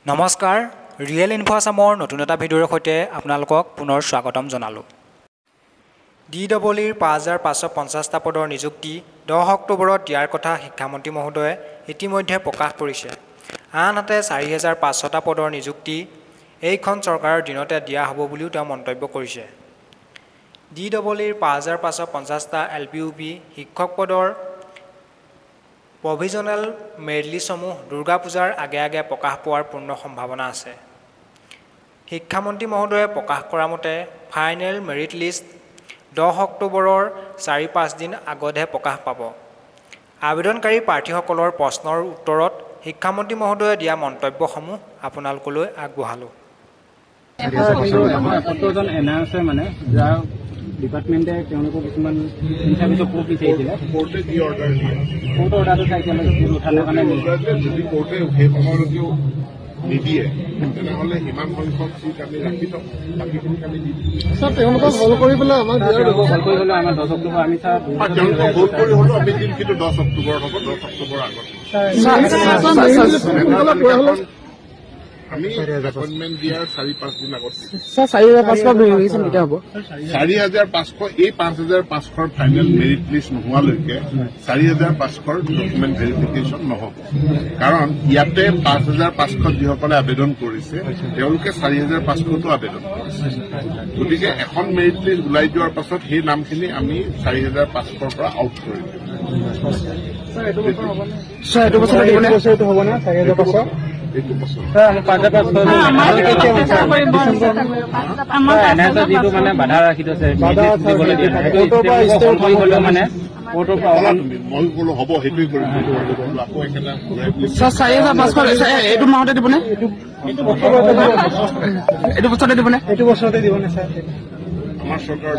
নমস্কাৰ real info আসামৰ নতুন এটা ভিডিঅ'ৰ সৈতে আপোনালোকক পুনৰ স্বাগতম জনালোঁ। DEEৰ ৫৫৫০টা পদৰ নিযুক্তি 10 অক্টোবৰত দিয়াৰ কথা শিক্ষামন্ত্ৰী মহোদয়ে ইতিমধ্যে প্ৰকাশ কৰিছে। আনহাতে ৪৫০০টা পদৰ নিযুক্তি এইখন চৰকাৰৰ দিনতে দিয়া হ'ব বুলিও তেওঁ মন্তব্য কৰিছে। DEEৰ ৫৫৫০টা LPUP শিক্ষক পদৰ প্ৰভিজনেল মেৰিট লিষ্টসমূহ দুৰ্গা পূজাৰ আগে আগে প্ৰকাশ পোৱাৰ পূৰ্ণ সম্ভাৱনা আছে। শিক্ষামন্ত্ৰী মহোদয়ে প্ৰকাশ কৰা মতে ফাইনেল মেৰিট লিষ্ট 10 অক্টোবৰৰ ৪-৫ দিন আগতহে প্ৰকাশ পাব। আবেদনকাৰী প্ৰাৰ্থীসকলৰ প্ৰশ্নৰ উত্তৰত শিক্ষামন্ত্ৰী মহোদয়ে দিয়া মন্তব্যসমূহ আপোনালোকলৈ আগবঢ়ালোঁ। ডিপাৰ্টমেণ্টে তেওঁলোকক কিছুমান ইণ্টাৰভিউটো ক'ত বিচাৰিছিলে কোৰ্টে কি অৰ্ডাৰ দিয়ে কোৰ্ট অৰ্ডাৰটো চাই উঠালে কাৰণে যদি কোৰ্টে সেই সময়লৈকেও নিদিয়ে তেনেহ'লে সিমান সংখ্যক চিট আমি ৰাখি থওঁ বাকীখিনি আমি দি দিম। ছাৰ তেওঁলোকক হল কৰি পেলাই আমাক হল কৰি হ'লে আমাৰ 10 অক্টোবৰ আমি ছাৰ তেওঁলোকক হল কৰি হ'লেও আমি দিম, কিন্তু 10 অক্টোবৰত হ'ব। 10 অক্টোবৰৰ আগত আমি এপইণ্টমেণ্ট দিয়াৰ ৪-৫ দিন আগত ৪,৫০০ এই ৫,৫০০ৰ ফাইনেল মেৰিট লিষ্ট নোহোৱালৈকে ৪,৫০০ৰ ডকুমেণ্ট ভেৰিফিকেশ্যন নহ'ব। কাৰণ ইয়াতে ৫,৫০০ যিসকলে আবেদন কৰিছে তেওঁলোকে ৪,৫০০টো আবেদন কৰিছে। গতিকে এখন মেৰিট লিষ্ট ওলাই যোৱাৰ পাছত সেই নামখিনি আমি ৪,৫০০ৰ পৰা আউট কৰি দিম। এইটো বছৰ যিটো মানে বাধা ৰাখি থৈছে মই ক'লো হ'ব সেইটোৱে কৰিম। আকৌ একেটা এইটো মাহতে দিবনে? এইটো বছৰতে দিবনে? এইটো বছৰতে দিবনে ছাৰ? আমাৰ চৰকাৰৰ